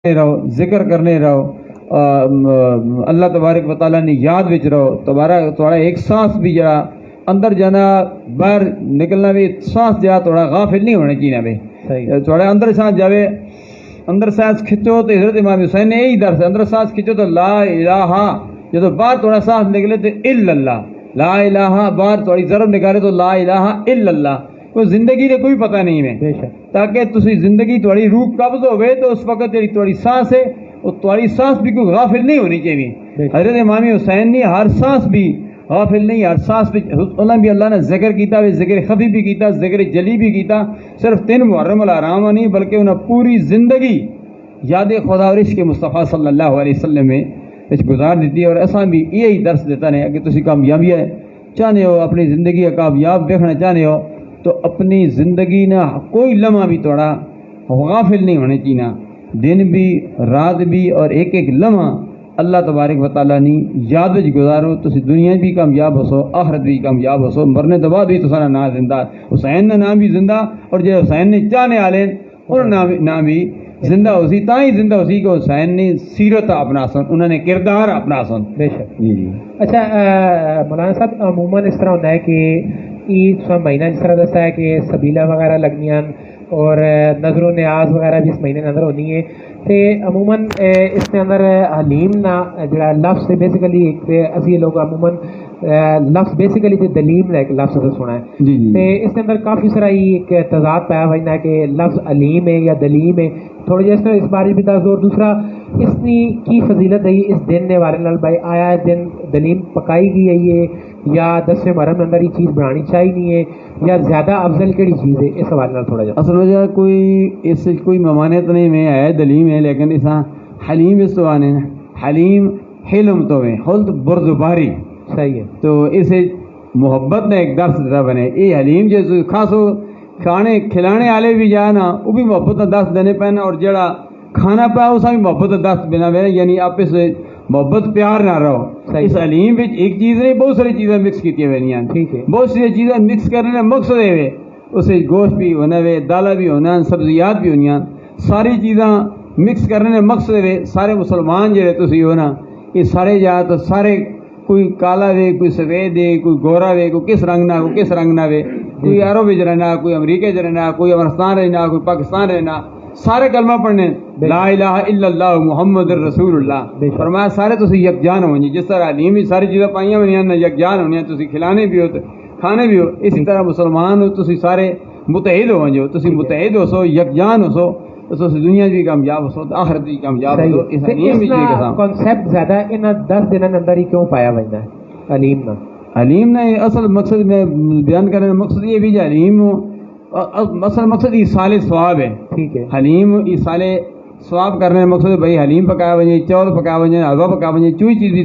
رہو، ذکر کرنے رہو، اللہ تبارک و تعالیٰ نے یاد وچ رہو، تھوڑا ایک سانس بھی جڑا اندر جانا باہر نکلنا بھی سانس جا تھوڑا غافل نہیں ہونا چاہیے بھائی، تھوڑا اندر سانس جاوے، اندر سانس کھچو تو حضرت امام حسین نے یہی درس ہے، اندر سانس کھچو تو لا الہ، جب باہر تھوڑا سانس نکلے تو الا اللہ، لا الہ باہر تھوڑی ضرب نکالے تو لا الہ الا اللہ، کوئی زندگی کا کوئی پتہ نہیں ہے، تاکہ تسی زندگی تھوڑی روح قبض ہوئے تو اس وقت جڑی تھوڑی سانس ہے وہ تھوڑی سانس بھی کوئی غافل نہیں ہونی چاہیے۔ حضرت امام حسین نے ہر سانس بھی غافل نہیں، ہر سانس بھی انہوں بھی اللہ نے ذکر کیتا، ذکر خفی بھی کیتا، ذکر جلی بھی کیتا، صرف 3 محرم الحرام نہیں بلکہ انہیں پوری زندگی یاد خدا اور عشق مصطفیٰ صلی اللہ علیہ وسلم میں گزار دیتی ہے۔ اور ایسا بھی یہی درس دیتا ہے کہ تسی کامیابی ہے چاہنے ہو، اپنی زندگی کا کامیاب دیکھنا چاہنے ہو تو اپنی زندگی نہ کوئی لمحہ بھی توڑا غافل نہیں ہونے چاہیے، دن بھی رات بھی، اور ایک ایک لمحہ اللہ تبارک و تعالیٰ نے یاد وچ گزارو، تسی دنیا بھی کامیاب ہو سو، آخرت بھی کامیاب ہو سو، مرنے تو بعد بھی تساں نام زندہ، حسین کا نام بھی زندہ، اور جو حسین نے چاہنے والے انہوں نے نام بھی زندہ ہو سی، تاں ہی زندہ ہو سی کہ حسین نے سیرت اپنا سن، انہوں نے کردار اپنا سن۔ بے شک جی جی۔ اچھا مولانا صاحب عموماً اس طرح ہوتا ہے کہ عید کا مہینہ جس طرح دستا ہے کہ سبیلا وغیرہ لگنیاں اور نظر و نیاز وغیرہ بھی اس مہینے کے اندر ہونی ہے، تو عموماً اس کے اندر حلیم نا جڑا لفظ ہے بیسیکلی ایک اسی لوگ عموماً لفظ بیسیکلی تو دلیم ایک لفظ سنا ہے، تو اس کے اندر کافی سارا ایک تضاد پایا ہوا ہے کہ لفظ علیم ہے یا دلیم ہے، تھوڑا جیسا اس بارے بھی دس، اور دوسرا اس کی فضیلت ہے اس دن نے والے نال بھائی آیا دن دلیم پکائی گئی ہے یہ یا 10ویں محرم اندر یہ چیز بنانی چاہیے نہیں ہے، یا زیادہ افضل کیڑی چیز ہے، اس حوالے نال تھوڑا جا اصل وجہ کوئی اس کوئی ممانعت نہیں میں ہے، دلیم ہے، لیکن اس حلیم اس تو آنے حلیم حلم تو ہے، خلط بردباری صحیح ہے، تو اسے محبت نے ایک درس دیتا بنے، یہ حلیم جو خاصو کھانے کھلانے والے بھی جائے نا وہ بھی محبت کا درس دینے پینا، اور جڑا کھانا پیا اس بھی محبت کا درس دینا پینا، یعنی آپس محبت پیار نہ رہو۔ اس علیم میں ایک چیز نہیں بہت ساری چیزیں مکس کی ہوئی ہیں، بہت سی چیزیں مکس کرنے کا مقصد ہے اسے گوشت بھی ہونا وے، دالا بھی ہونا، سبزیات بھی ہونی، ساری چیزاں مکس کرنے کا مقصد ہے سارے مسلمان جڑے تسی ہو نا یہ سارے جا تو سارے کوئی کالا وے، کوئی سفید ہے، کوئی گورا وے، کوئی کس رنگ نہ، کوئی کس رنگ نہ وے، کوئی عرب وچ رہنا، کوئی امریکہ چ رہنا، کوئی افغانستان رہنا، کوئی پاکستان رہنا، سارے کلمہ پڑھنے لا الہ الا اللہ محمد رسول اللہ، فرمایا سارے تسی یکجان ہو جی، جس طرح علیم بھی ساری چیزیں پائیاں ہوئی ہیں یکجان ہونی، تسی کھلانے بھی ہو کھانے بھی ہو، اسی طرح مسلمان ہو تسی سارے متحد ہو جو، تسی متحد ہو سو، یکجان ہو سو، تو دنیا بھی کامیاب ہو سو، آخرت بھی کامیاب ہو سو۔ اس کانسیپٹ زیادہ ان 10 دنوں اندر ہی کیوں پایا ہوا ہے علیم نا؟ علیم نے اصل مقصد میں بیان کرنے کا مقصد یہ بھی کہ علیم اصل مقصد ایصال ثواب ہے، ٹھیک ہے، حلیم ایصال ثواب کرنے کا مقصد بھائی حلیم پکایا وجے، چول پکایا وجے، حلوہ پکایا وجے، چوئی چیز بھی